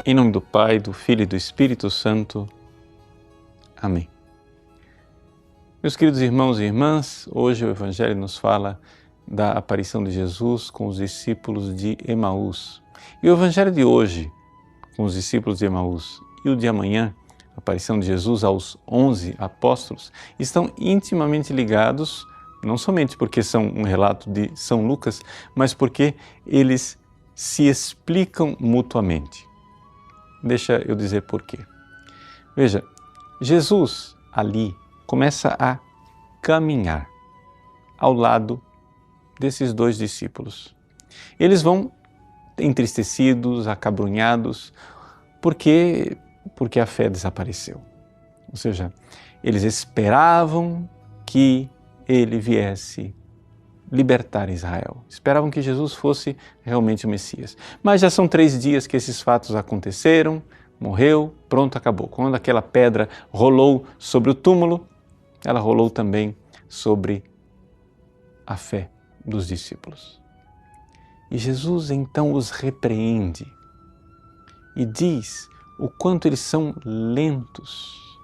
Em nome do Pai, do Filho e do Espírito Santo. Amém. Meus queridos irmãos e irmãs, hoje o Evangelho nos fala da aparição de Jesus com os discípulos de Emaús. E o Evangelho de hoje, com os discípulos de Emaús, e o de amanhã, a aparição de Jesus aos 11 apóstolos, estão intimamente ligados, não somente porque são um relato de São Lucas, mas porque eles se explicam mutuamente. Deixa eu dizer por quê. Veja, Jesus ali começa a caminhar ao lado desses dois discípulos. Eles vão entristecidos, acabrunhados, porque a fé desapareceu. Ou seja, eles esperavam que ele viesse libertar Israel. Esperavam que Jesus fosse realmente o Messias. Mas já são 3 dias que esses fatos aconteceram, morreu, pronto, acabou. Quando aquela pedra rolou sobre o túmulo, ela rolou também sobre a fé dos discípulos. E Jesus então os repreende e diz o quanto eles são lentos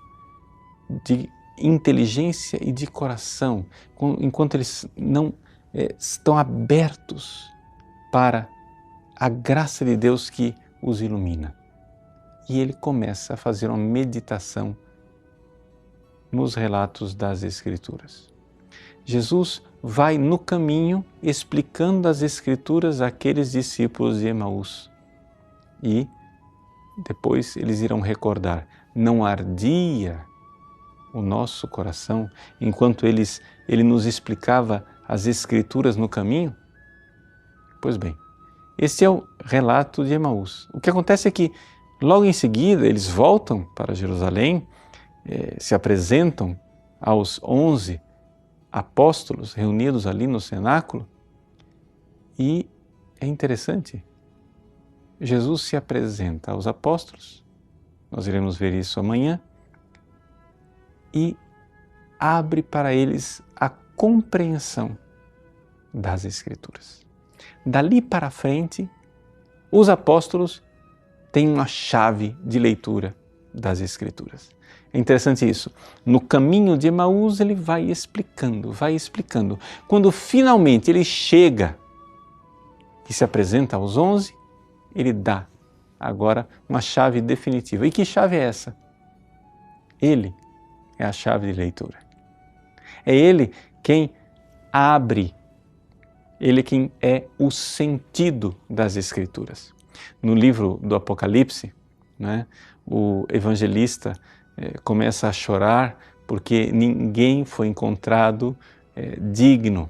de inteligência e de coração, enquanto eles não estão abertos para a graça de Deus que os ilumina. E ele começa a fazer uma meditação nos relatos das Escrituras. Jesus vai no caminho explicando as Escrituras àqueles discípulos de Emaús. E depois eles irão recordar, não ardia o nosso coração enquanto ele nos explicava as Escrituras no caminho? Pois bem, esse é o relato de Emaús. O que acontece é que logo em seguida eles voltam para Jerusalém, se apresentam aos 11 apóstolos reunidos ali no cenáculo e é interessante, Jesus se apresenta aos apóstolos, nós iremos ver isso amanhã, e abre para eles a compreensão das Escrituras. Dali para frente, os apóstolos têm uma chave de leitura das Escrituras. É interessante isso. No caminho de Emaús ele vai explicando. Quando finalmente ele chega e se apresenta aos 11, ele dá agora uma chave definitiva. E que chave é essa? Ele é a chave de leitura. É ele quem abre, ele quem é o sentido das Escrituras. No livro do Apocalipse, o evangelista começa a chorar porque ninguém foi encontrado digno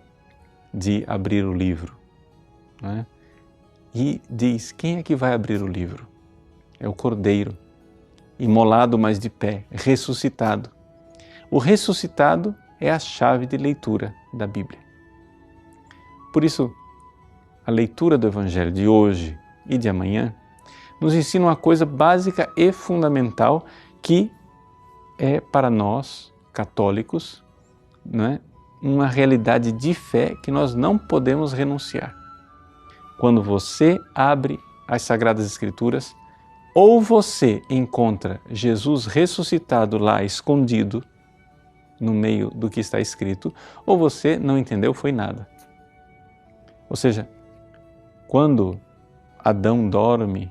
de abrir o livro. E diz, quem é que vai abrir o livro? É o Cordeiro, imolado, mas de pé, ressuscitado. O ressuscitado é a chave de leitura da Bíblia. Por isso, a leitura do Evangelho de hoje e de amanhã nos ensina uma coisa básica e fundamental que é para nós, católicos, uma realidade de fé que nós não podemos renunciar. Quando você abre as Sagradas Escrituras, ou você encontra Jesus ressuscitado lá escondido, no meio do que está escrito, ou você não entendeu, foi nada. Ou seja, quando Adão dorme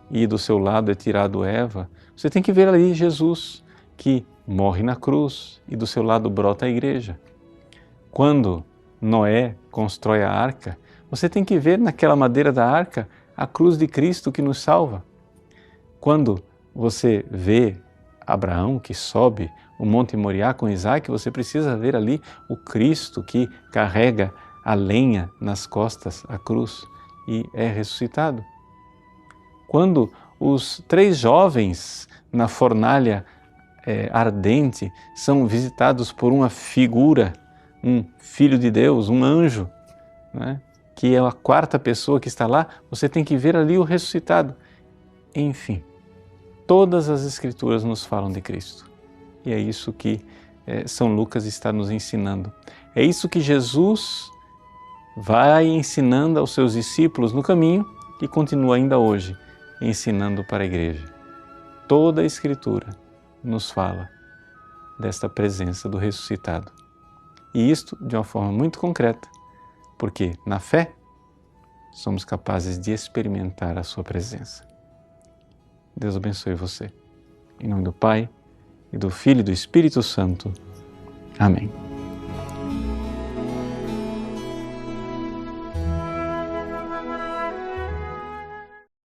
e do seu lado é tirado Eva, você tem que ver ali Jesus, que morre na cruz e do seu lado brota a igreja. Quando Noé constrói a arca, você tem que ver naquela madeira da arca a cruz de Cristo que nos salva. Quando você vê Abraão que sobe o Monte Moriá com Isaac, você precisa ver ali o Cristo que carrega a lenha nas costas, a cruz, e é ressuscitado. Quando os 3 jovens na fornalha ardente são visitados por uma figura, um filho de Deus, um anjo, que é a 4ª pessoa que está lá, você tem que ver ali o ressuscitado. Enfim, todas as Escrituras nos falam de Cristo. E é isso que São Lucas está nos ensinando. É isso que Jesus vai ensinando aos seus discípulos no caminho e continua ainda hoje. ensinando para a Igreja. Toda a Escritura nos fala desta presença do ressuscitado. E isto de uma forma muito concreta, porque na fé somos capazes de experimentar a sua presença. Deus abençoe você. Em nome do Pai, e do Filho e do Espírito Santo. Amém.